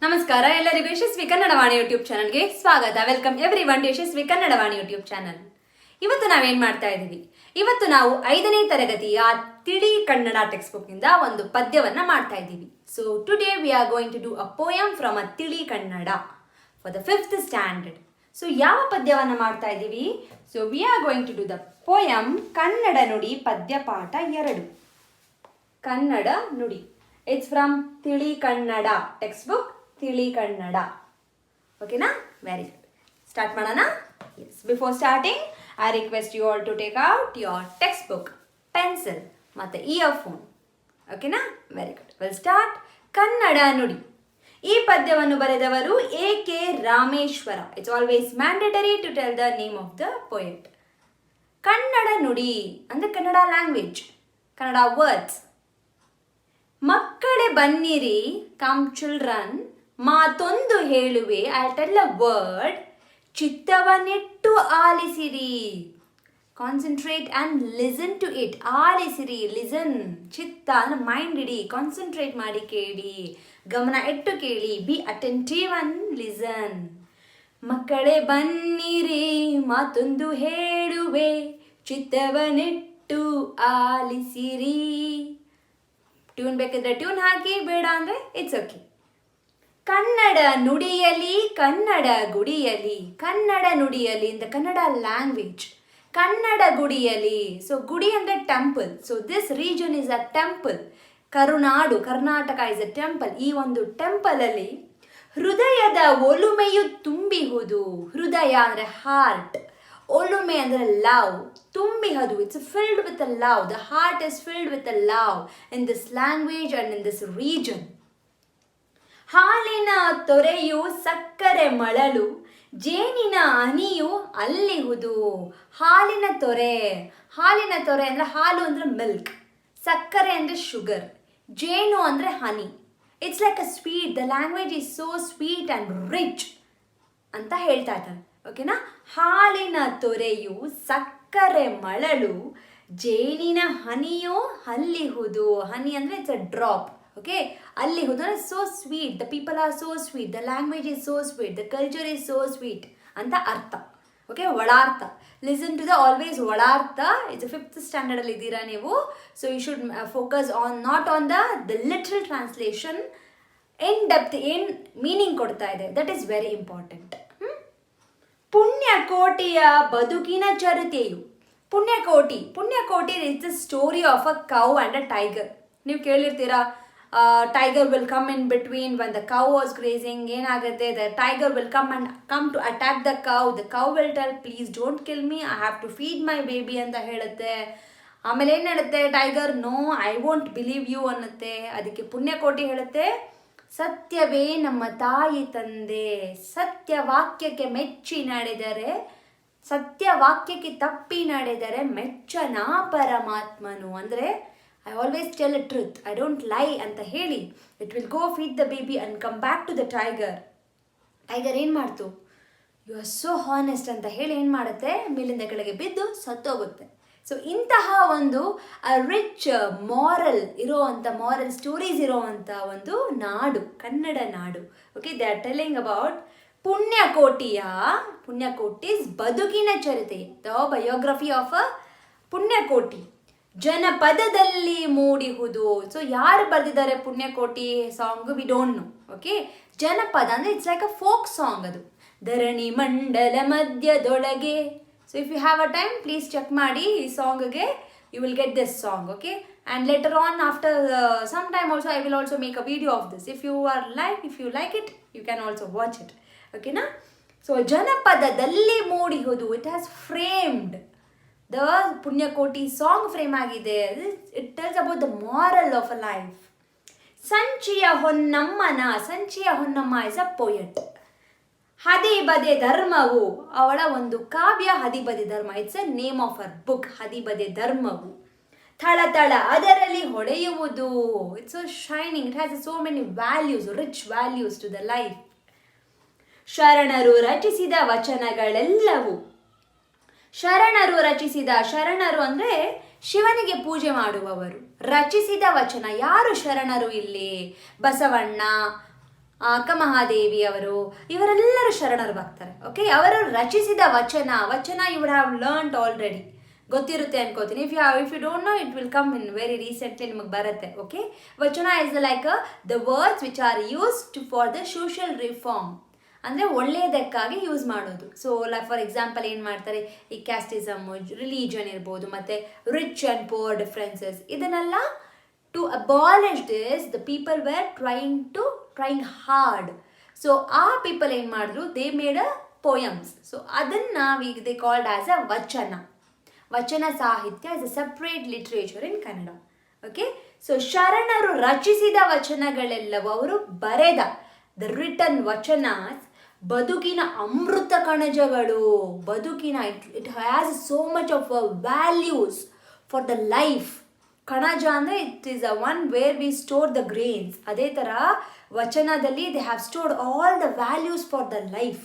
ನಮಸ್ಕಾರ ಎಲ್ಲರಿಗೂ ಯಶಸ್ವಿ ಕನ್ನಡವಾಣಿ ಯೂಟ್ಯೂಬ್ ಚಾನಲ್ಗೆ ಸ್ವಾಗತ. Welcome everyone to Yashasvi Kannadavani YouTube channel. ಇವತ್ತು ನಾವೇನ್ ಮಾಡ್ತಾ ಇದ್ದೀವಿ, ಇವತ್ತು ನಾವು 5ನೇ ತರಗತಿಯ ತಿಳಿ ಕನ್ನಡ ಟೆಕ್ಸ್ಟ್ ಬುಕ್ ಇಂದ ಒಂದು ಪದ್ಯವನ್ನ ಮಾಡ್ತಾ ಇದ್ದೀವಿ. So today we are going to do a poem from a ತಿಳಿ Kannada for the 5th standard. So ಯಾವ ಪದ್ಯವನ್ನ ಮಾಡ್ತಾ ಇದ್ದೀವಿ? So we are going to do the poem Kannada ನುಡಿ ಪದ್ಯ ಪಾಠ 2. ಕನ್ನಡ ನುಡಿ. ಇಟ್ಸ್ ಫ್ರಮ್ ತಿಳಿ ಕನ್ನಡ ಟೆಕ್ಸ್ಟ್ ಬುಕ್, ತಿಳಿ ಕನ್ನಡ. ಓಕೆನಾ? Very good. ಸ್ಟಾರ್ಟ್ ಮಾಡೋಣ. Yes, before starting I request you all to take out your text book, pencil ಮತ್ತು ಇಯರ್ಫೋನ್. ಓಕೆನಾ? Very good. Will start. Kannada Nudi. ಈ ಪದ್ಯವನ್ನು ಬರೆದವರು A.K. Rameshwara. It's always mandatory to tell the name of the poet. Kannada Nudi ಅಂದರೆ Kannada language, Kannada words. ಮಕ್ಕಳೇ ಬನ್ನಿರಿ, come children, ಮಾತೊಂದು ಹೇಳುವೆ, ಐ ಟೆಲ್ ಅ ವರ್ಡ್, ಚಿತ್ತವನ್ನಿಟ್ಟು ಆಲಿಸಿರಿ. Concentrate and listen to it. ಆಲಿಸಿರಿ, ಲಿಸನ್. ಚಿತ್ತ ಅಂದರೆ ಮೈಂಡ್ ಇಡಿ, ಕಾನ್ಸಂಟ್ರೇಟ್ ಮಾಡಿ ಕೇಳಿ, ಗಮನ ಇಟ್ಟು ಕೇಳಿ. B attentive and listen. ಮಕ್ಕಳೇ ಬನ್ನಿರಿ, ಮಾತೊಂದು ಹೇಳುವೆ, ಚಿತ್ತವನ್ನಿಟ್ಟು ಆಲಿಸಿರಿ. ಟ್ಯೂನ್ ಬೇಕಿದ್ರೆ ಟ್ಯೂನ್ ಹಾಕಿ, ಬೇಡ ಅಂದರೆ ಇಟ್ಸ್ ಓಕೆ. ಕನ್ನಡ ನುಡಿಯಲಿ, ಕನ್ನಡ ಗುಡಿಯಲಿ. ಕನ್ನಡ ನುಡಿಯಲಿ in the Kannada language. Kannada ಗುಡಿಯಲಿ. ಸೊ ಗುಡಿ ಅಂದರೆ temple. So this region is a temple. Karunadu, Karnataka is a temple. ಈ ಒಂದು ಟೆಂಪಲಲ್ಲಿ ಹೃದಯದ ಒಲುಮೆಯು ತುಂಬಿಹುದು. ಹೃದಯ ಅಂದರೆ ಹಾರ್ಟ್, ಒಲುಮೆ ಅಂದರೆ ಲವ್, ತುಂಬಿಹದು. It's filled with a love. The heart is filled with a love in this language and in this region. ಹಾಲಿನ ತೊರೆಯು ಸಕ್ಕರೆ ಮಳಲು, ಜೇನಿನ ಹನಿಯು ಅಲ್ಲಿಹುದು. ಹಾಲಿನ ತೊರೆ. ಹಾಲಿನ ತೊರೆ ಅಂದರೆ ಹಾಲು ಅಂದರೆ ಮಿಲ್ಕ್, ಸಕ್ಕರೆ ಅಂದರೆ ಶುಗರ್, ಜೇನು ಅಂದರೆ honey. It's like a sweet. The language is so sweet and rich ಅಂತ ಹೇಳ್ತಾ ಇದ್ದಾರೆ. ಓಕೆನಾ? ಹಾಲಿನ ತೊರೆಯು ಸಕ್ಕರೆ ಮಳಲು, ಜೇನಿನ ಹನಿಯು ಅಲ್ಲಿಹುದು. ಹನಿ ಅಂದರೆ ಇಟ್ಸ್ ಅ ಡ್ರಾಪ್. ಓಕೆ, ಅಲ್ಲಿಹುದು ಅಂದರೆ so sweet. The people are so sweet. The language is so sweet. The culture is so sweet ಅಂತ ಅರ್ಥ. ಓಕೆ, ಒಳಾರ್ಥ. ಲಿಸನ್ ಟು ದ ಆಲ್ವೇಸ್ ಒಳಾರ್ಥ. ಇಟ್ಸ್ 5th ಸ್ಟ್ಯಾಂಡರ್ಡಲ್ಲಿ ಇದ್ದೀರಾ ನೀವು. So you should focus on not on the literal translation. In depth ಏನು meaning ಕೊಡ್ತಾ ಇದೆ, ದಟ್ ಈಸ್ ವೆರಿ ಇಂಪಾರ್ಟೆಂಟ್. ಪುಣ್ಯಕೋಟಿಯ ಬದುಕಿನ ಚರಿತೆಯು. Punyakoti. Punyakoti is the story of a cow and a tiger. ನೀವು ಕೇಳಿರ್ತೀರಾ, tiger will come in between when the cow was grazing. ಏನಾಗುತ್ತೆ, the tiger will come to attack the cow. The cow will tell, please don't kill me, I have to feed my baby ಅಂತ ಹೇಳುತ್ತೆ. ಆಮೇಲೆ ಏನು ಹೇಳುತ್ತೆ tiger? No, I won't believe you ಅನ್ನುತ್ತೆ. ಅದಕ್ಕೆ ಪುಣ್ಯಕೋಟಿ ಹೇಳುತ್ತೆ, ಸತ್ಯವೇ ನಮ್ಮ ತಾಯಿ ತಂದೆ. ಸತ್ಯವಾಕ್ಯಕ್ಕೆ ಮೆಚ್ಚಿ ನಡೆದರೆ, ಸತ್ಯವಾಕ್ಯಕ್ಕೆ ತಪ್ಪಿ ನಡೆದರೆ ಮೆಚ್ಚನ ಪರಮಾತ್ಮನು. ಅಂದರೆ I always tell a truth, I don't lie ಅಂತ ಹೇಳಿ it will go feed the baby and come back to the tiger. Tiger ಏನು ಮಾಡ್ತು? ಯು ಆರ್ ಸೋ ಹಾನೆಸ್ಟ್ ಅಂತ ಹೇಳಿ ಏನು ಮಾಡುತ್ತೆ, ಮೇಲಿಂದ ಕೆಳಗೆ ಬಿದ್ದು ಸತ್ತೋಗುತ್ತೆ. ಸೊ ಇಂತಹ ಒಂದು ರಿಚ್ ಮಾರಲ್ ಇರೋವಂಥ, ಮಾರಲ್ ಸ್ಟೋರೀಸ್ ಇರೋವಂಥ ಒಂದು ನಾಡು ಕನ್ನಡ ನಾಡು. Okay, they are telling about ಪುಣ್ಯಕೋಟಿಯ, ಪುಣ್ಯಕೋಟೀಸ್ ಬದುಕಿನ ಚರಿತೆ, the biography of a Punyakoti. ಜನಪದದಲ್ಲಿ ಮೂಡಿಹುದು. ಸೊ ಯಾರು ಬರೆದಿದ್ದಾರೆ Punyakoti song? We don't know. Okay, ಜನಪದ ಅಂದರೆ it's like a folk song. ಅದು ಧರಣಿ ಮಂಡಲ ಮಧ್ಯದೊಳಗೆ. So if you have a time, please check ಮಾಡಿ ಈ ಸಾಂಗ್ಗೆ. You will get this song. Okay, and later on after some time also I will also make a video of this. If you like it, you can also watch it. ಓಕೆನಾ? So ಜನಪದದಲ್ಲಿ ಮೂಡಿಹುದು. It has framed the Punyakoti song. Frame ಆಗಿದೆ. It tells about the moral of a life. Sanchiya ಹೊನ್ನಮ್ಮನ. Sanchiya Honnamma is a poet. Hadibade ಧರ್ಮವು ಅವಳ ಒಂದು ಕಾವ್ಯ. Hadibade Dharma, it's a name of her book. Hadibade ಧರ್ಮವು. ಥಳಥಳ ಅದರಲ್ಲಿ ಹೊಳೆಯುವುದು. It's a shining. It has so many values, rich values to the life. ಶರಣರು ರಚಿಸಿದ ವಚನಗಳೆಲ್ಲವೂ. ಶರಣರು ರಚಿಸಿದ. ಶರಣರು ಅಂದರೆ ಶಿವನಿಗೆ ಪೂಜೆ ಮಾಡುವವರು. ರಚಿಸಿದ ವಚನ. ಯಾರು ಶರಣರು ಇಲ್ಲಿ? ಬಸವಣ್ಣ, ಅಕ್ಕ ಮಹಾದೇವಿ ಅವರು, ಇವರೆಲ್ಲರೂ ಶರಣರು ಬರ್ತಾರೆ. ಓಕೆ, ಅವರು ರಚಿಸಿದ ವಚನ you would have learned already, ಗೊತ್ತಿರುತ್ತೆ ಅನ್ಕೋತೀನಿ. If you don't know, it will come in very recently, ನಿಮಗೆ ಬರುತ್ತೆ. ಓಕೆ, ವಚನ is like the words which are used for the social reform, ಅಂದರೆ ಒಳ್ಳೆಯದಕ್ಕಾಗಿ ಯೂಸ್ ಮಾಡೋದು. ಸೊ ಫಾರ್ ಎಕ್ಸಾಂಪಲ್ ಏನು ಮಾಡ್ತಾರೆ, ಈ ಕ್ಯಾಸ್ಟಿಸಮ್, ರಿಲಿಜನ್ ಇರ್ಬೋದು, ಮತ್ತು ರಿಚ್ ಆ್ಯಂಡ್ ಪುವರ್ ಡಿಫ್ರೆನ್ಸಸ್, ಇದನ್ನೆಲ್ಲ to abolish this the people were trying hard. So ಆ ಪೀಪಲ್ ಏನು ಮಾಡಿದ್ರು, they made a poems. So ಅದನ್ನು ದೇ ಕಾಲ್ಡ್ ಆಸ್ ಅ ವಚನ ಸಾಹಿತ್ಯ is a separate literature in Kannada. Okay, so ಶರಣರು ರಚಿಸಿದ ವಚನಗಳೆಲ್ಲವೂ, ಅವರು ಬರೆದ ದ ರಿಟನ್ ವಚನಾಸ್ ಬದುಕಿನ ಅಮೃತ ಕಣಜಗಳು. ಬದುಕಿನ it has so much of values for the life. ಕಣಜ ಅಂದರೆ it is a one where we store the grains. ಅದೇ ಥರ ವಚನದಲ್ಲಿ they have stored all the values for the life.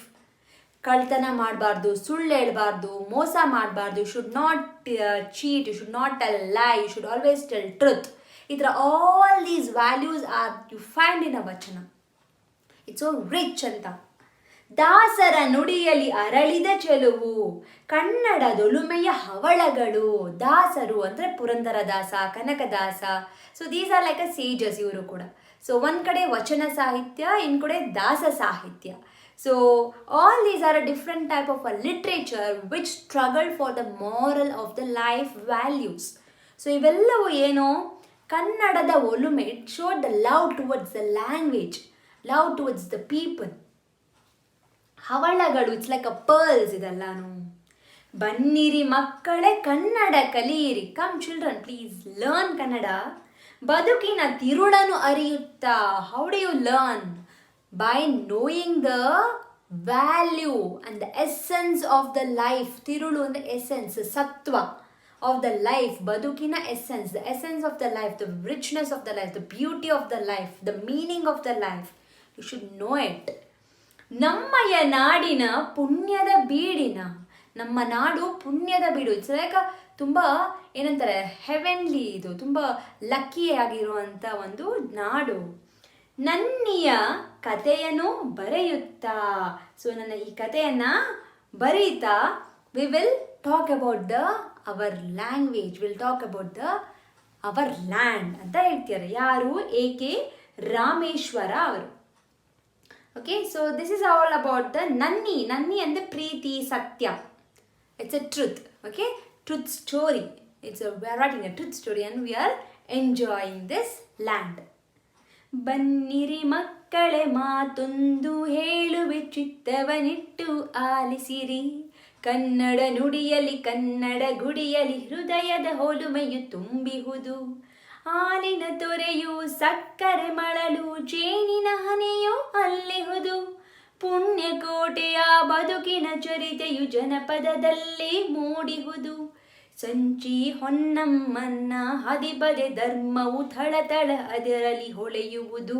ಕಳ್ತನ ಮಾಡಬಾರ್ದು, ಸುಳ್ಳು ಹೇಳ್ಬಾರ್ದು, ಮೋಸ ಮಾಡಬಾರ್ದು, you should not cheat, you should not tell lie, you should always tell truth. ಈ ಥರ all these values are you find in a ವಚನ. It's so rich ಅಂತ. ದಾಸರ ನುಡಿಯಲ್ಲಿ ಅರಳಿದ ಚೆಲುವು, ಕನ್ನಡದೊಲುಮೆಯ ಹವಳಗಳು. ದಾಸರು ಅಂದರೆ Purandaradasa, Kanakadasa. So these are like a sages ಇವರು ಕೂಡ. ಸೊ ಒಂದು ಕಡೆ ವಚನ ಸಾಹಿತ್ಯ, ಇನ್ನು ಕಡೆ ದಾಸ ಸಾಹಿತ್ಯ. So all these are a different type of a literature which struggle for the moral of the life values. ಸೊ ಇವೆಲ್ಲವೂ ಏನು, ಕನ್ನಡದ ಒಲುಮೆ, it showed the love towards the language, love towards the people. ಹವಳಗಳು, ಇಟ್ಸ್ ಲೈಕ್ ಅ ಪರ್ಲ್ಸ್ ಇದೆಲ್ಲಾನು. ಬನ್ನಿರಿ ಮಕ್ಕಳೇ ಕನ್ನಡ ಕಲಿಯಿರಿ. Come children, please learn Kannada. ಬದುಕಿನ ತಿರುಳನ್ನು ಅರಿಯುತ್ತಾ. How do you learn? By knowing the value and the essence of the life. ತಿರುಳು ಅಂದರೆ ಎಸೆನ್ಸ್, ಸತ್ವ ಆಫ್ ದ ಲೈಫ್. ಬದುಕಿನ essence, the essence of the life, the richness of the life, the beauty of the life, the meaning of the life. You should know it. ನಮ್ಮಯ ನಾಡಿನ ಪುಣ್ಯದ ಬೀಡಿನ. ನಮ್ಮ ನಾಡು ಪುಣ್ಯದ ಬೀಡು. ಇಟ್ಸ್ ಲೈಕ್ ತುಂಬ ಏನಂತಾರೆ, ಹೆವೆನ್ಲಿ, ಇದು ತುಂಬ ಲಕ್ಕಿ ಆಗಿರುವಂಥ ಒಂದು ನಾಡು. ನನ್ನಿಯ ಕಥೆಯನ್ನು ಬರೆಯುತ್ತಾ. ಸೊ ನನ್ನ ಈ ಕಥೆಯನ್ನು ಬರೀತಾ we will talk about the our language, will talk about the our land ಅಂತ ಹೇಳ್ತಾರೆ. ಯಾರು? A.K. ರಾಮೇಶ್ವರ ಅವರು. Okay, so this is all about the ನನ್ನಿ. ನನ್ನಿ ಅಂದರೆ ಪ್ರೀತಿ, ಸತ್ಯ. It's a truth. Okay, truth story. It's we are writing a truth story and we are enjoying this land. ಬನ್ನಿರಿ ಮಕ್ಕಳೇ ಮಾತೊಂದು ಹೇಳುವೆ, ಚಿತ್ತವನಿಟ್ಟು ಆಲಿಸಿರಿ. ಕನ್ನಡ ನುಡಿಯಲಿ ಕನ್ನಡ ಗುಡಿಯಲಿ ಹೃದಯದ ಹೋಲುಮೆಯು ತುಂಬಿಹುದು. ಹಾಲಿನ ತೊರೆಯು ಸಕ್ಕರೆ ಮಳಲು, ಜೇನಿನ ಹನಿಯು ಅಲ್ಲಿಹುದು. ಪುಣ್ಯಕೋಟೆಯ ಬದುಕಿನ ಚರಿತೆಯು ಜನಪದದಲ್ಲಿ ಮೂಡಿಹುದು. ಸಂಚಿ ಹೊನ್ನಮ್ಮನ್ನ ಹದಿಬದೆ ಧರ್ಮವು ಥಳಥಳ ಅದರಲ್ಲಿ ಹೊಳೆಯುವುದು.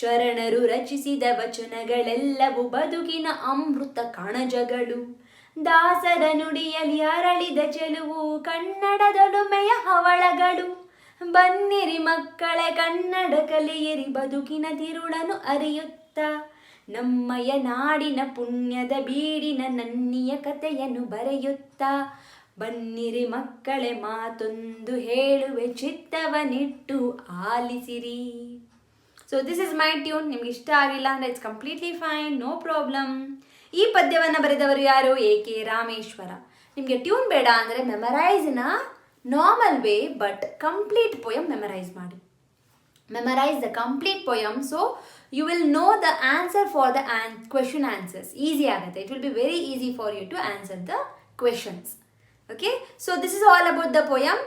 ಶರಣರು ರಚಿಸಿದ ವಚನಗಳೆಲ್ಲವೂ ಬದುಕಿನ ಅಮೃತ ಕಣಜಗಳು. ದಾಸರ ನುಡಿಯಲ್ಲಿ ಅರಳಿದ ಚೆಲುವು, ಕನ್ನಡದೊಲುಮೆಯ ಹವಳಗಳು. ಬನ್ನಿರಿ ಮಕ್ಕಳೇ ಕನ್ನಡ ಕಲಿಯಿರಿ, ಬದುಕಿನ ತಿರುಳನ್ನು ಅರಿಯುತ್ತಾ. ನಮ್ಮಯ ನಾಡಿನ ಪುಣ್ಯದ ಬೀಡಿನ ನನ್ನಿಯ ಕಥೆಯನ್ನು ಬರೆಯುತ್ತಾ. ಬನ್ನಿರಿ ಮಕ್ಕಳೇ ಮಾತೊಂದು ಹೇಳುವೆ, ಚಿತ್ತವನಿಟ್ಟು ಆಲಿಸಿರಿ. So this is my tune. ನಿಮ್ಗೆ ಇಷ್ಟ ಆಗಿಲ್ಲ ಅಂದರೆ it's completely fine, no problem. ಈ ಪದ್ಯವನ್ನು ಬರೆದವರು ಯಾರು? A.K. ರಾಮೇಶ್ವರ. ನಿಮಗೆ ಟ್ಯೂನ್ ಬೇಡ ಅಂದರೆ ಮೆಮರೈಸ್ನ normal way, but complete poem memorise ಮಾಡಿ. Memorise the complete poem, so you will know the answer for the question answers. Easy ಆಗುತ್ತೆ. It will be very easy for you to answer the questions. Okay, so this is all about the poem.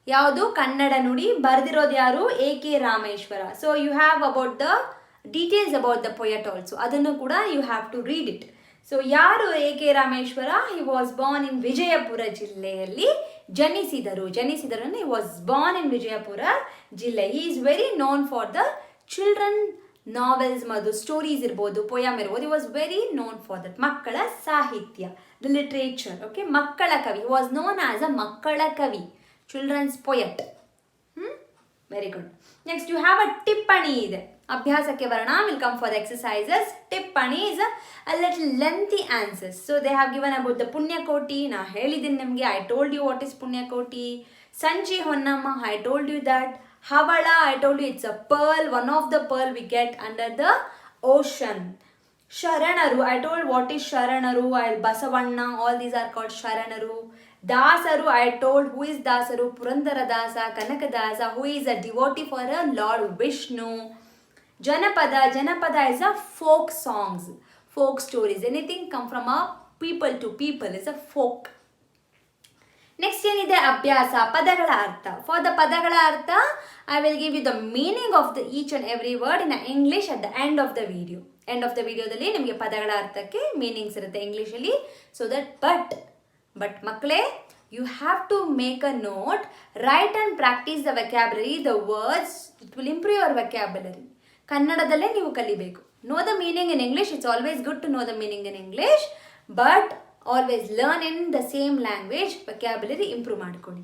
ಯಾವುದು? ಕನ್ನಡ ನುಡಿ. ಬರೆದಿರೋದು ಯಾರು? A.K. Rameshwara. So you have about the details about the poet also. ಅದನ್ನು ಕೂಡ you have to read it. So ಯಾರು A.K. Rameshwara? He was born in Vijayapura ಜಿಲ್ಲೆಯಲ್ಲಿ ಜನಿಸಿದರು. He was born in Vijayapura ಜಿಲ್ಲೆ. He is very known for the children novels ಮತ್ತು stories ಇರ್ಬೋದು, poem ಇರ್ಬೋದು. He was very known for that. ಮಕ್ಕಳ ಸಾಹಿತ್ಯ, the literature. Okay, ಮಕ್ಕಳ ಕವಿ. He was known as a ಮಕ್ಕಳ ಕವಿ, children's poet. Very good. Next you have a ಟಿಪ್ಪಣಿ ಇದೆ. ಅಭ್ಯಾಸಕ್ಕೆ ಬರೋಣ. Will come for the exercises. ಟಿಪ್ಪಣಿ is a little lengthy answers. So they have given about the Punyakoti. ನಾ ಹೇಳಿದ್ದೀನಿ ನಿಮಗೆ, I told you what is Punyakoti. Sanji Honnamma, I told you that. ಹವಳ, I told you it's a pearl, one of the pearl we get under the ocean. ಶರಣರು, I told what is ಶರಣರು, Basavanna, all these are called ಶರಣರು. ದಾಸರು, I told who is ದಾಸರು, Purandara Dasa, Kanakadasa, who is a devotee for a lord Vishnu. ಜನಪದ, ಜನಪದ is a folk songs, folk stories, anything come from a people to people is a folk. Next ಏನಿದೆ ಅಭ್ಯಾಸ, ಪದಗಳ ಅರ್ಥ. For the ಪದಗಳ ಅರ್ಥ I will give you the meaning of the each and every word in English at the end of the video. End of the ವಿಡಿಯೋದಲ್ಲಿ ನಿಮಗೆ ಪದಗಳ ಅರ್ಥಕ್ಕೆ ಮೀನಿಂಗ್ಸ್ ಇರುತ್ತೆ ಇಂಗ್ಲೀಷಲ್ಲಿ. ಸೊ ದಟ್ ಬಟ್ ಮಕ್ಕಳೇ, you have to make a note, write and practice the vocabulary, the words, it will improve your vocabulary. ಕನ್ನಡದಲ್ಲೇ ನೀವು ಕಲಿಬೇಕು. Know the meaning in English, it's always good to know the meaning in English, but always learn in the same language. vocabulary improve ಮಾಡ್ಕೊಳ್ಳಿ.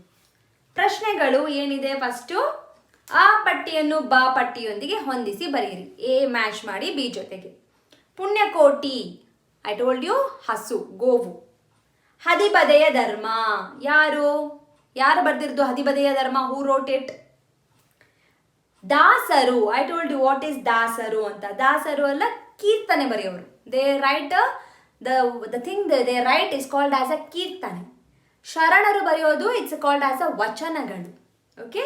ಪ್ರಶ್ನೆಗಳು ಏನಿದೆ, first ಆ ಪಟ್ಟಿಯನ್ನು ಬಾ ಪಟ್ಟಿಯೊಂದಿಗೆ ಹೊಂದಿಸಿ ಬರೆಯಿರಿ. ಎ ಮ್ಯಾಚ್ ಮಾಡಿ ಬಿ ಜೊತೆಗೆ. ಪುಣ್ಯಕೋಟಿ, ಐ ಟೋಲ್ಡ್ ಯು, ಹಸು, ಗೋವು. ಹದಿಬದೆಯ ಧರ್ಮ, ಯಾರು ಬರ್ದಿರೋದು ಹದಿಬದೆಯ ಧರ್ಮ, ಹೂ ರೋಟ್ ಇಟ್? ದಾಸರು, I told you what is ದಾಸರು ಅಂತ. ದಾಸರು ಅಲ್ಲ, ಕೀರ್ತನೆ ಬರೆಯೋರು. They write the thing they write is called as a kirtane. ಶರಣರು ಬರೆಯೋದು ಇಟ್ಸ್ ಕಾಲ್ಡ್ ಆಸ್ ಅ ವಚನಗಳು. ಓಕೆ,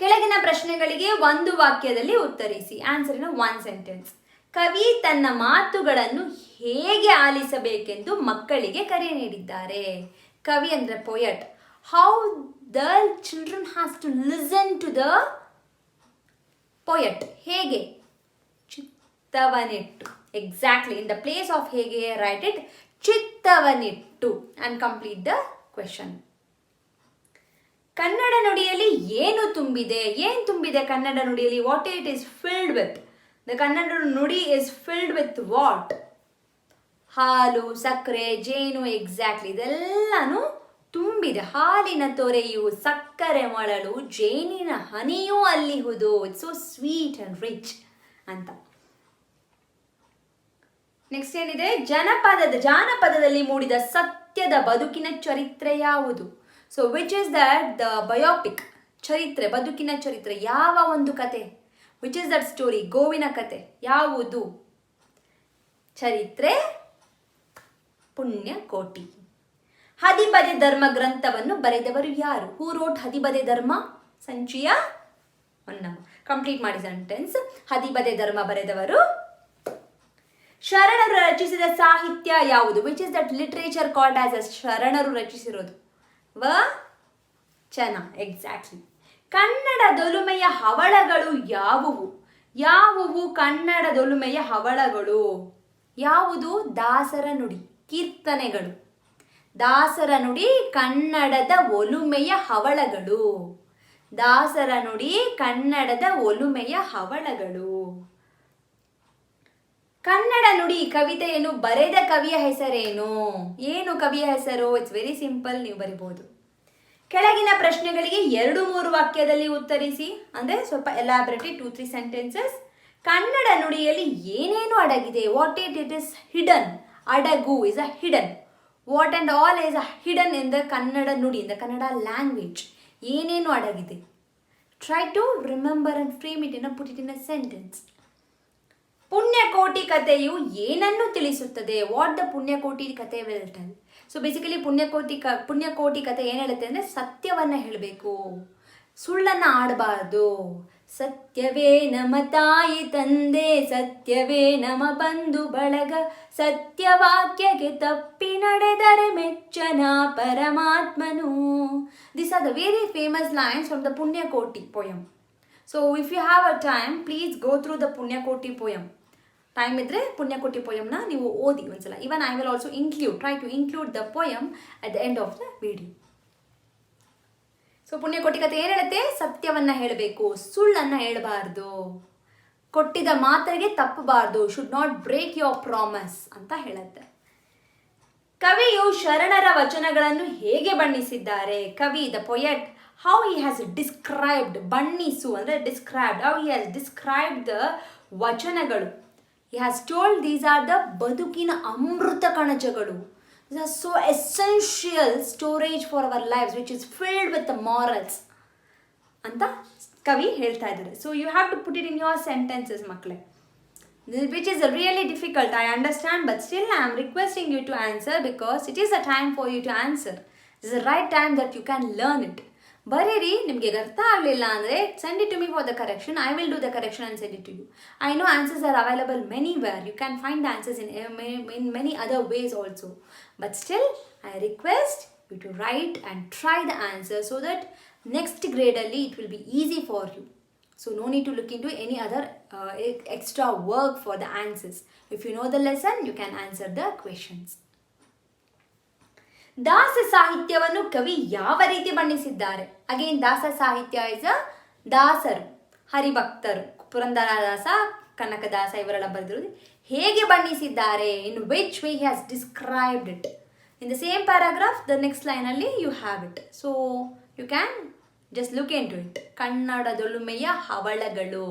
ಕೆಳಗಿನ ಪ್ರಶ್ನೆಗಳಿಗೆ ಒಂದು ವಾಕ್ಯದಲ್ಲಿ ಉತ್ತರಿಸಿ. Answer in one sentence. ಕವಿ ತನ್ನ ಮಾತುಗಳನ್ನು ಹೇಗೆ ಆಲಿಸಬೇಕೆಂದು ಮಕ್ಕಳಿಗೆ ಕರೆ ನೀಡಿದ್ದಾರೆ. ಕವಿ ಅಂದರೆ poet. How the children has to listen to the poet. ಹೇಗೆ? ಚಿತ್ತವನಿಟ್ಟು. Exactly, in the place of ಹೇಗೆ ರೈಟ್ ಇಟ್ ಚಿತ್ತವನಿಟ್ಟು and complete the question. Kannada ನುಡಿಯಲ್ಲಿ ಏನು ತುಂಬಿದೆ? ಏನು ತುಂಬಿದೆ ಕನ್ನಡ ನುಡಿಯಲ್ಲಿ? What it is filled with? The Kannada Nudi is filled with what? ಹಾಲು, ಸಕ್ಕರೆ, ಜೇನು. ಎಕ್ಸಾಕ್ಟ್ಲಿ, ಇದೆಲ್ಲಾನು ತುಂಬಿದೆ. ಹಾಲಿನ ತೊರೆಯು, ಸಕ್ಕರೆ ಮೊಳಲು, ಜೇನಿನ ಹನಿಯೂ ಅಲ್ಲಿಹುದು. It's so sweet and rich ಅಂತ. ನೆಕ್ಸ್ಟ್ ಏನಿದೆ? ಜಾನಪದದಲ್ಲಿ ಮೂಡಿದ ಸತ್ಯದ ಬದುಕಿನ ಚರಿತ್ರೆ ಯಾವುದು? So which is that the biopic? ಚರಿತ್ರೆ, ಬದುಕಿನ ಚರಿತ್ರೆ. ಯಾವ ಒಂದು ಕತೆ? Which is that story? ಗೋವಿನ ಕತೆ ಯಾವುದು? ಚರಿತ್ರೆ ಪುಣ್ಯಕೋಟಿ. ಹದಿಬದೆ ಧರ್ಮ ಗ್ರಂಥವನ್ನು ಬರೆದವರು ಯಾರು? ಹೂ ರೋಟ್ ಹದಿಬದೆ ಧರ್ಮ? ಸಂಚಿಯ ಹೊನ್ನಮ್ಮ. ಕಂಪ್ಲೀಟ್ ಮಾಡಿ ಸೆಂಟೆನ್ಸ್. ಹದಿಬದೆ ಧರ್ಮ ಬರೆದವರು. ಶರಣರು ರಚಿಸಿದ ಸಾಹಿತ್ಯ ಯಾವುದು? Which is that literature called as ಅ ಶರಣರು ರಚಿಸಿರೋದು? ವಚನ. ಎಕ್ಸಾಕ್ಟ್ಲಿ. ಕನ್ನಡದೊಲುಮೆಯ ಹವಳಗಳು ಯಾವುವು? ಕನ್ನಡದೊಲುಮೆಯ ಹವಳಗಳು ಯಾವುದು? ದಾಸರ ನುಡಿ, ಕೀರ್ತನೆಗಳು. ದಾಸರ ನುಡಿ ಕನ್ನಡದ ಒಲುಮೆಯ ಹವಳಗಳು. ದಾಸರ ನುಡಿ ಕನ್ನಡದ ಒಲುಮೆಯ ಹವಳಗಳು. ಕನ್ನಡ ನುಡಿ ಕವಿತೆಯನ್ನು ಬರೆದ ಕವಿಯ ಹೆಸರೇನು? ಏನು ಕವಿಯ ಹೆಸರು? ಇಟ್ಸ್ ವೆರಿ ಸಿಂಪಲ್, ನೀವು ಬರಿಬಹುದು. ಕೆಳಗಿನ ಪ್ರಶ್ನೆಗಳಿಗೆ 2-3 ವಾಕ್ಯದಲ್ಲಿ ಉತ್ತರಿಸಿ. ಅಂದರೆ ಸ್ವಲ್ಪ ಎಲಾಬ್ರೇಟಿ 2-3 ಸೆಂಟೆನ್ಸಸ್. ಕನ್ನಡ ನುಡಿಯಲ್ಲಿ ಏನೇನು ಅಡಗಿದೆ? What it is hidden? ಅಡಗು is a hidden. What and all is a hidden in the Kannada Nudi, in the Kannada language. ಏನೇನು ಅಡಗಿದೆ? Try to remember and frame it in put it in a sentence. Punyakoti ಕಥೆಯು ಏನನ್ನು ತಿಳಿಸುತ್ತದೆ? What the Punyakoti kathe will tell? So basically Punyakoti ಕಥೆ ಏನು ಹೇಳುತ್ತೆ ಅಂದರೆ ಸತ್ಯವನ್ನು ಹೇಳಬೇಕು, ಸುಳ್ಳನ್ನು ಆಡಬಾರ್ದು. ಸತ್ಯವೇ ನಮ್ಮ ತಾಯಿ ತಂದೆ, ಸತ್ಯವೇ ನಮ್ಮ ಬಂಧು ಬಳಗ, ಸತ್ಯವಾಕ್ಯಕ್ಕೆ ತಪ್ಪಿ ನಡೆದರೆ ಮೆಚ್ಚನ ಪರಮಾತ್ಮನು. This are the very famous lines from the Punyakoti poem. So if you have a time, please go through the Punyakoti poem. Time ಇದ್ದರೆ ಪುಣ್ಯಕೋಟಿ ಪೊಯಮ್ನ ನೀವು ಓದಿ ಒಂದ್ಸಲ. Even I will also try to include the poem at the end of the video. So Punyakoti ಕಥೆ ಏನು ಹೇಳುತ್ತೆ? ಸತ್ಯವನ್ನು ಹೇಳಬೇಕು, ಸುಳ್ಳನ್ನು ಹೇಳಬಾರ್ದು, ಕೊಟ್ಟಿದ ಮಾತಿಗೆ ತಪ್ಪಬಾರ್ದು, should not break your promise ಅಂತ ಹೇಳುತ್ತೆ. ಕವಿಯು ಶರಣರ ವಚನಗಳನ್ನು ಹೇಗೆ ಬಣ್ಣಿಸಿದ್ದಾರೆ? ಕವಿ the poet how he has described, ಬಣ್ಣಿಸು ಅಂದರೆ described, how he has described the ವಚನಗಳು. He has told these are the ಬದುಕಿನ ಅಮೃತ ಕಣಜಗಳು. These are so essential storage for our lives, which is filled with the morals ಅಂತ ಕವಿ ಹೇಳ್ತಾ ಇದ್ದಾರೆ. So you have to put it in your sentences ಮಕ್ಕಳೇ, which is really difficult, I understand, but still I am requesting you to answer because it is a time for you to answer. This is the right time that you can learn it. ಬರೀರಿ, ನಿಮಗೆ ಅರ್ಥ ಆಗಲಿಲ್ಲ ಅಂದರೆ send it to me for the correction. I will do the correction and send it to you. I know answers are available anywhere. You can find the answers in many other ways also. But still, I request you to write and try the answer so that next grade ಅಲ್ಲಿ it will be easy for you. So no need to look into any other extra work for the answers. If you know the lesson, you can answer the questions. ದಾಸ ಸಾಹಿತ್ಯವನ್ನು ಕವಿ ಯಾವ ರೀತಿ ಬಣ್ಣಿಸಿದ್ದಾರೆ? Again ದಾಸ ಸಾಹಿತ್ಯ is a ದಾಸರು, ಹರಿಭಕ್ತರು, ಪುರಂದರದಾಸ, ಕನಕದಾಸ ಇವರೆಲ್ಲ ಬರೆದಿರೋದು ಹೇಗೆ ಬಣ್ಣಿಸಿದ್ದಾರೆ, in which way he has described it. In the same paragraph the next ಲೈನಲ್ಲಿ you have it. So you can just look in to it. ಕನ್ನಡದೊಲುಮೆಯ ಹವಳಗಳು.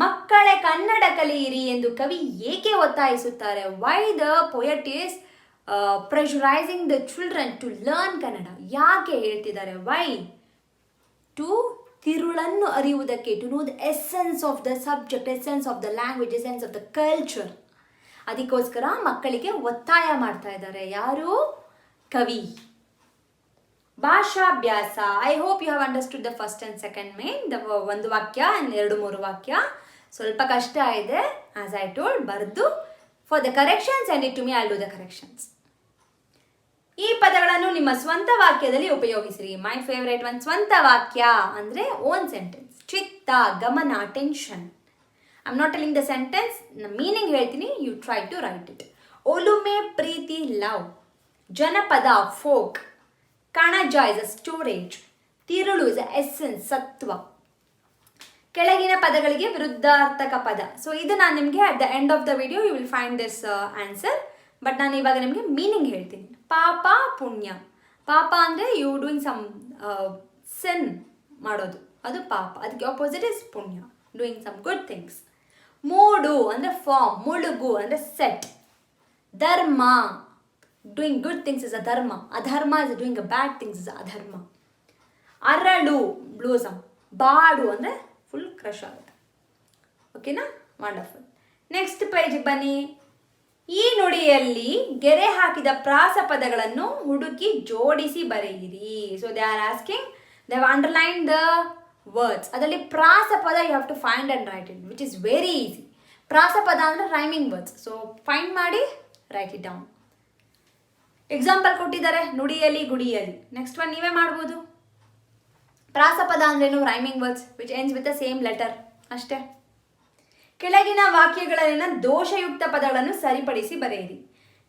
ಮಕ್ಕಳೇ ಕನ್ನಡ ಕಲಿಯಿರಿ ಎಂದು ಕವಿ ಏಕೆ ಒತ್ತಾಯಿಸುತ್ತಾರೆ? Why the poet is pressurising the children to learn Kannada. ಯಾಕೆ ಹೇಳ್ತಿದ್ದಾರೆ? ವೈ? ಟು ತಿರುಳನ್ನು ಅರಿಯುವುದಕ್ಕೆ, to know the essence of the subject, essence of the language, essence of the culture. ಅದಕ್ಕೋಸ್ಕರ ಮಕ್ಕಳಿಗೆ ಒತ್ತಾಯ ಮಾಡ್ತಾ ಇದ್ದಾರೆ. ಯಾರು? ಕವಿ. ಭಾಷಾಭ್ಯಾಸ. I hope you have understood the first and second main. ಒಂದು ವಾಕ್ಯ ಆ್ಯಂಡ್ 2-3 ವಾಕ್ಯ ಸ್ವಲ್ಪ ಕಷ್ಟ ಇದೆ. ಆಸ್ ಐ ಟೋಲ್ಡ್, ಬರೆದು for the corrections send it to me, I'll do the corrections. ಈ ಪದಗಳನ್ನು ನಿಮ್ಮ ಸ್ವಂತ ವಾಕ್ಯದಲ್ಲಿ ಉಪಯೋಗಿಸಿರಿ. ಮೈ ಫೇವ್ರೇಟ್ ಒನ್, ಸ್ವಂತ ವಾಕ್ಯ ಅಂದರೆ ಓನ್ ಸೆಂಟೆನ್ಸ್. ಚಿತ್ತ, ಗಮನ, tension. I am not telling the sentence, meaning ಹೇಳ್ತೀನಿ, you try to write it. ಒಲುಮೆ, ಪ್ರೀತಿ, ಲವ್. ಜನಪದ, ಫೋಕ್. ಕಣಜ ಇಸ್ ಅ ಸ್ಟೋರೇಜ್. ತಿರುಳು ಇಸ್ ಅ ಎಸೆನ್ಸ್, ಸತ್ವ. ಕೆಳಗಿನ ಪದಗಳಿಗೆ ವಿರುದ್ಧಾರ್ಥಕ ಪದ. ಸೊ ಇದು ನಾನು ನಿಮಗೆ at the end of the video you will find this answer. But ನಾನು ಇವಾಗ ನಿಮಗೆ ಮೀನಿಂಗ್ ಹೇಳ್ತೀನಿ. ಪಾಪ, ಪುಣ್ಯ. ಪಾಪ ಅಂದರೆ ಯು ಡೂಯಿಂಗ್ ಸಮ್ ಸಿನ್ ಮಾಡೋದು, ಅದು ಪಾಪ. ಅದಕ್ಕೆ ಆಪೋಸಿಟ್ ಇಸ್ ಪುಣ್ಯ, ಡೂಯಿಂಗ್ ಸಮ್ ಗುಡ್ ಥಿಂಗ್ಸ್. ಮೂಡು ಅಂದರೆ ಫಾರ್ಮ್, ಮುಳುಗು ಅಂದರೆ ಸೆಟ್. ಧರ್ಮ, doing good things is a ಧರ್ಮ. ಅಧರ್ಮ is doing a bad things is ಅಧರ್ಮ. ಅರಳು, ಬ್ಲೂಸಮ್. ಬಾಡು ಅಂದರೆ ಫುಲ್ ಕ್ರಶ್ ಆಗುತ್ತೆ. ಓಕೆನಾ? ವಂಡರ್ಫುಲ್. ನೆಕ್ಸ್ಟ್ ಪೇಜಿಗೆ ಬನ್ನಿ. ಈ ನುಡಿಯಲ್ಲಿ ಗೆರೆ ಹಾಕಿದ ಪ್ರಾಸ ಪದಗಳನ್ನು ಹುಡುಕಿ ಜೋಡಿಸಿ ಬರೆಯಿರಿ. So they are asking, they have underline the words. ಅದರಲ್ಲಿ ಪ್ರಾಸ ಪದ you have to find and write it, which is very easy. ಪ್ರಾಸ ಪದ ಅಂದರೆ ರೈಮಿಂಗ್ ವರ್ಡ್ಸ್. ಸೊ ಫೈಂಡ್ ಮಾಡಿ, ರೈಟ್ ಇಟ್ ಡೌನ್. ಎಕ್ಸಾಂಪಲ್ ಕೊಟ್ಟಿದ್ದಾರೆ, ನುಡಿಯಲ್ಲಿ, ಗುಡಿಯಲ್ಲಿ. ನೆಕ್ಸ್ಟ್ ಒನ್ ನೀವೇ ಮಾಡ್ಬೋದು. ಪ್ರಾಸಪದ ಅಂದ್ರೇನು? Rhyming words which ends with the same letter, ಅಷ್ಟೇ. ಕೆಳಗಿನ ವಾಕ್ಯಗಳಲ್ಲಿನ ದೋಷಯುಕ್ತ ಪದಗಳನ್ನು ಸರಿಪಡಿಸಿ ಬರೆಯಿರಿ.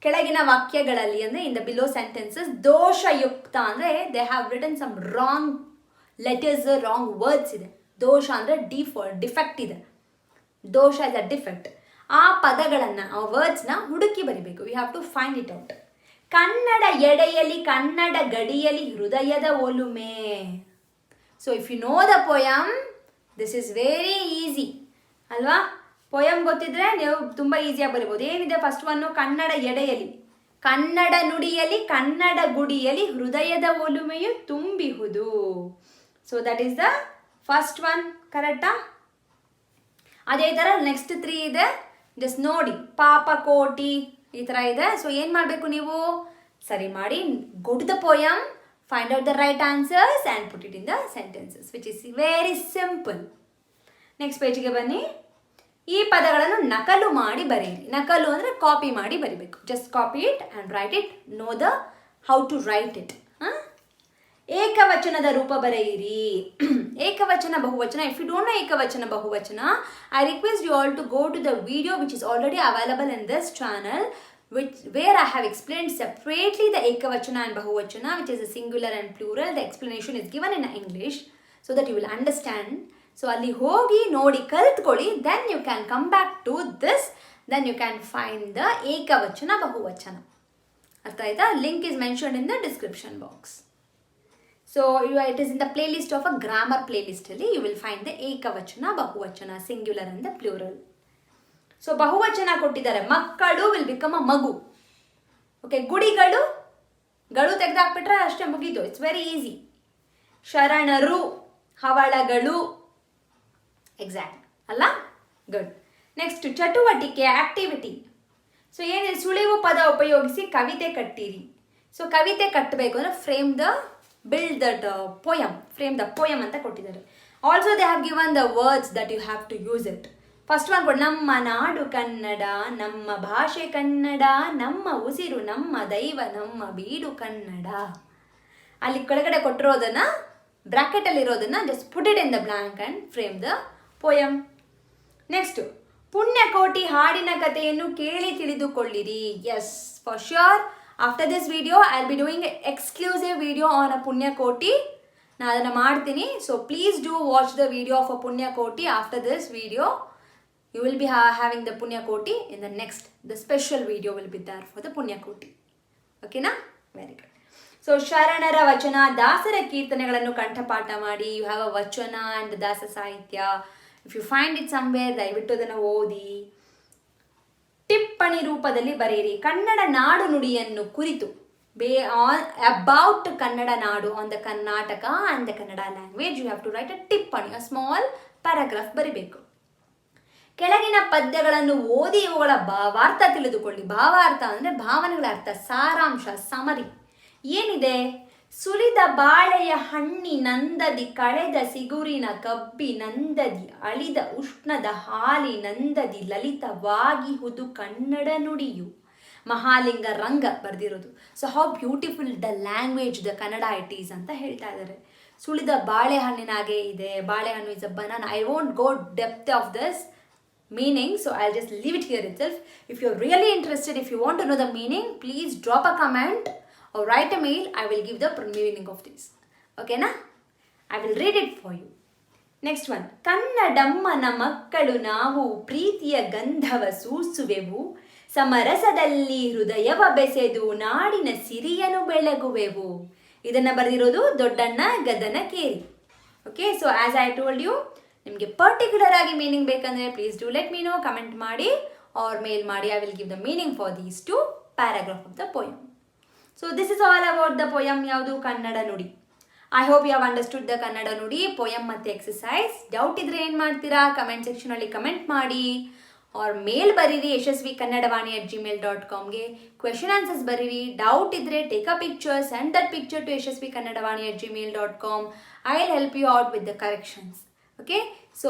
ಕೆಳಗಿನ ವಾಕ್ಯಗಳಲ್ಲಿ ಅಂದರೆ ಇನ್ ದ ಬಿಲೋ ಸೆಂಟೆನ್ಸಸ್ ದೋಷಯುಕ್ತ ಅಂದರೆ they have written some wrong letters, wrong words ಇದೆ. ದೋಷ ಅಂದರೆ ಡಿಫೆಕ್ಟ್ ಇದೆ. ದೋಷ ಇಸ್ ಅ ಡಿಫೆಕ್ಟ್. ಆ ಪದಗಳನ್ನು, ಆ ವರ್ಡ್ಸ್ನ ಹುಡುಕಿ ಬರಿಬೇಕು. We have to find it out. Kannada ಎಡೆಯಲ್ಲಿ, ಕನ್ನಡ ಗಡಿಯಲ್ಲಿ ಹೃದಯದ ಒಲುಮೆ. So if you know the poem, this is very easy ಅಲ್ವಾ? ಪೊಯಮ್ ಗೊತ್ತಿದ್ರೆ ನೀವು ತುಂಬ ಈಸಿಯಾಗಿ ಬರಿಬೋದು. ಏನಿದೆ ಫಸ್ಟ್ ಒನ್ನು? ಕನ್ನಡ ಎಡೆಯಲ್ಲಿ, ಕನ್ನಡ ನುಡಿಯಲ್ಲಿ, ಕನ್ನಡ ಗುಡಿಯಲ್ಲಿ ಹೃದಯದ ಒಲುಮೆಯು ತುಂಬಿಹುದು. So that is the first one. ಕರೆಕ್ಟಾ? ಅದೇ ಥರ ನೆಕ್ಸ್ಟ್ 3 ಇದೆ, ಜಸ್ಟ್ ನೋಡಿ. ಪಾಪ, ಕೋಟಿ, ಈ ಥರ ಇದೆ. ಸೊ ಏನು ಮಾಡಬೇಕು ನೀವು? ಸರಿ ಮಾಡಿ, go to the poem, find out the right answers and put it in the sentences, which is very simple. Next ಪೇಜಿಗೆ ಬನ್ನಿ. ಈ ಪದಗಳನ್ನು ನಕಲು ಮಾಡಿ ಬರೆಯಿರಿ. ನಕಲು ಅಂದರೆ ಕಾಪಿ ಮಾಡಿ ಬರಿಬೇಕು. Just copy it and write it. Know the how to write it. ಏಕವಚನದ ರೂಪ ಬರೆಯಿರಿ. ಏಕವಚನ, ಬಹುವಚನ. ಇಫ್ ಯು ಡೋಂಟ್ ನೋ ಏಕವಚನ, ಬಹುವಚನ, I request you all to go to the video which is already available in this channel, where I have explained separately the ekavachana and bahuvachana, which is a singular and plural. The explanation is given in English so that you will understand. So alli hogi nodi kaltkoli, then you can come back to this, then you can find the ekavachana, bahuvachana. Artha aita? Link is mentioned in the description box. So it is in the playlist of a grammar ಪ್ಲೇ ಲಿಸ್ಟಲ್ಲಿ you will find the ekavachana, bahuvachana, singular and the plural. So ಬಹುವಚನ ಕೊಟ್ಟಿದ್ದಾರೆ, ಮಕ್ಕಳು will become a ಮಗು. Okay, ಗುಡಿಗಳು ತೆಗೆದಾಕ್ಬಿಟ್ರೆ ಅಷ್ಟೇ, ಮುಗೀತು. It's very easy. ಶರಣರು, ಹವಳಗಳು, exact ಅಲ್ಲ? ಗುಡ್. ನೆಕ್ಸ್ಟ್ ಚಟುವಟಿಕೆ, ಆಕ್ಟಿವಿಟಿ. ಸೊ ಏನಿದೆ, ಸುಳಿವು ಪದ ಉಪಯೋಗಿಸಿ ಕವಿತೆ ಕಟ್ಟಿರಿ. ಸೊ ಕವಿತೆ ಕಟ್ಟಬೇಕು ಅಂದರೆ build that poem, frame the poem ಅಂತ ಕೊಟ್ಟಿದ್ದಾರೆ. Also they have given the words that you have to use it. First one ಕೊಡಿ, ನಮ್ಮ ನಾಡು ಕನ್ನಡ, ನಮ್ಮ ಭಾಷೆ ಕನ್ನಡ, ನಮ್ಮ ಉಸಿರು ನಮ್ಮ ದೈವ, ನಮ್ಮ ಬೀಡು ಕನ್ನಡ. ಅಲ್ಲಿ ಕೆಳಗಡೆ ಕೊಟ್ಟಿರೋದನ್ನ ಬ್ರಾಕೆಟಲ್ಲಿರೋದನ್ನ just put it in the blank and frame the poem. Next, Punyakoti ಹಾಡಿನ ಕಥೆಯನ್ನು ಕೇಳಿ ತಿಳಿದುಕೊಳ್ಳಿರಿ. Yes, for sure after this video I will be doing exclusive video on a Punyakoti. ನಾನು ಅದನ್ನು ಮಾಡ್ತೀನಿ. So please do watch the video of a Punyakoti after this video. You will be having the Punyakoti in the next. The special video will be there for the Punyakoti. Okay na? Very good. So ಶರಣರ ವಚನ, ದಾಸರ ಕೀರ್ತನೆಗಳನ್ನು ಕಂಠಪಾಠ ಮಾಡಿ. You have a ವಚನ and ದಾಸ ಸಾಹಿತ್ಯ. If you find it somewhere, ದಯವಿಟ್ಟು ಅದನ್ನು ಓದಿ. ಟಿಪ್ಪಣಿ ರೂಪದಲ್ಲಿ ಬರೆಯಿರಿ. ಕನ್ನಡ ನಾಡು ನುಡಿಯನ್ನು ಕುರಿತು, about Kannada Nadu, on the Karnataka and the Kannada language, you have to write a ಟಿಪ್ಪಣಿ, a small paragraph ಬರಿಬೇಕು. ಕೆಳಗಿನ ಪದ್ಯಗಳನ್ನು ಓದಿ ಇವುಗಳ ಭಾವಾರ್ಥ ತಿಳಿದುಕೊಳ್ಳಿ. ಭಾವಾರ್ಥ ಅಂದರೆ ಭಾವನೆಗಳ ಅರ್ಥ, ಸಾರಾಂಶ, ಸಮರಿ. ಏನಿದೆ? ಸುಲಿದ ಬಾಳೆಯ ಹಣ್ಣಿನಂದದಿ, ಕಳೆದ ಸಿಗುರಿನ ಕಬ್ಬಿನಂದದಿ, ಅಳಿದ ಉಷ್ಣದ ಹಾಲಿನಂದದಿ, ಲಲಿತವಾಗಿಹುದು ಕನ್ನಡ ನುಡಿಯು. ಮಹಾಲಿಂಗ ರಂಗ ಬರೆದಿರೋದು. So how beautiful the language the Kannada it is ಅಂತ ಹೇಳ್ತಾ ಇದ್ದಾರೆ. ಸುಲಿದ ಬಾಳೆಹಣ್ಣಿನಾಗೆ ಇದೆ. ಬಾಳೆಹಣ್ಣು is a banana. I won't go depth of this meaning, so I'll just leave it here itself. If you're really interested, if you want to know the meaning, please drop a comment or write a mail. I will give the meaning of this. Okay na? I will read it for you. Next one, ಕನ್ನಡಮ್ಮನ ಮಕ್ಕಳು ನಾವು, ಪ್ರೀತಿಯ ಗಂಧವ ಸೂಸುವೆವು, ಸಮರಸದಲ್ಲಿ ಹೃದಯವ ಬೆಸೆದು ನಾಡಿನ ಸಿರಿಯನು ಬೆಳಗುವೆವು. ಇದನ್ನ ಬರೆದಿರೋದು Doddanna Gadanakeri. Okay, so as I told you, ನಿಮಗೆ particular ಆಗಿ ಮೀನಿಂಗ್ ಬೇಕಂದರೆ please do let me know, comment ಮಾಡಿ ಆರ್ ಮೇಲ್ ಮಾಡಿ. I will give the meaning for these two paragraph of the poem. So this is all about the poem. ಯಾವುದು? Kannada Nudi. I hope you have understood the Kannada Nudi, poem ಮತ್ತು exercise. Doubt ಇದ್ರೆ ಏನು ಮಾಡ್ತೀರಾ? Comment ಸೆಕ್ಷನಲ್ಲಿ comment ಮಾಡಿ or mail ಬರೀರಿ yashasvikannadavani@gmail.com. Question answers ಬರೀರಿ. Doubt ಇದ್ರೆ take a picture, send that picture to yashasvikannadavani@gmail.com. I will help you out with the corrections. Okay, so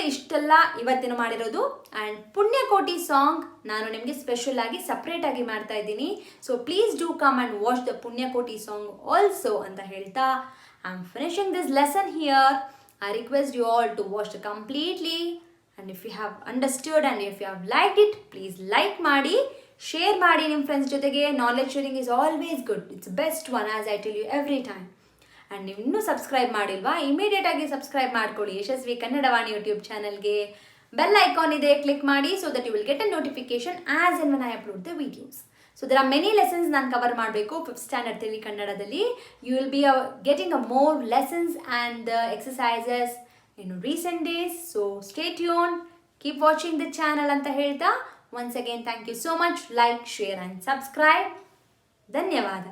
ಇಷ್ಟೆಲ್ಲ ಇವತ್ತಿನ ಮಾಡಿರೋದು. ಆ್ಯಂಡ್ ಪುಣ್ಯಕೋಟಿ ಸಾಂಗ್ ನಾನು ನಿಮಗೆ ಸ್ಪೆಷಲ್ ಆಗಿ ಸಪ್ರೇಟ್ ಆಗಿ ಮಾಡ್ತಾ ಇದ್ದೀನಿ. So please do come and watch the Punyakoti song also ಅಂತ ಹೇಳ್ತಾ I am finishing this lesson here. I request you all to watch the completely. And if you have understood and if you have like it, please like ಮಾಡಿ, share ಮಾಡಿ ನಿಮ್ಮ friends ಜೊತೆಗೆ. Knowledge sharing is always good. It's best one, as I tell you every time. And ನೀವು ಇನ್ನೂ subscribe ಮಾಡಿಲ್ವಾ? ಇಮಿಡಿಯೇಟಾಗಿ subscribe ಮಾಡ್ಕೊಳ್ಳಿ Yashasvi Kannadavani YouTube ಚಾನಲ್ಗೆ. ಬೆಲ್ ಐಕಾನ್ ಇದೆ, ಕ್ಲಿಕ್ ಮಾಡಿ, so that you will get a notification as and when I upload the videos. So there are many lessons ನಾನು cover ಮಾಡಬೇಕು 5th ಸ್ಟ್ಯಾಂಡರ್ಡ್ ತೆಲಿ ಕನ್ನಡದಲ್ಲಿ. You will be getting a more lessons and exercises in recent days. So stay tune, keep watching the channel ಅಂತ ಹೇಳ್ತಾ, once again thank you so much. Like, share and subscribe. ಧನ್ಯವಾದ.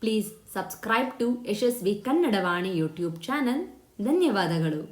Please subscribe to Yashasvi Kannadavani YouTube channel. ಧನ್ಯವಾದಗಳು.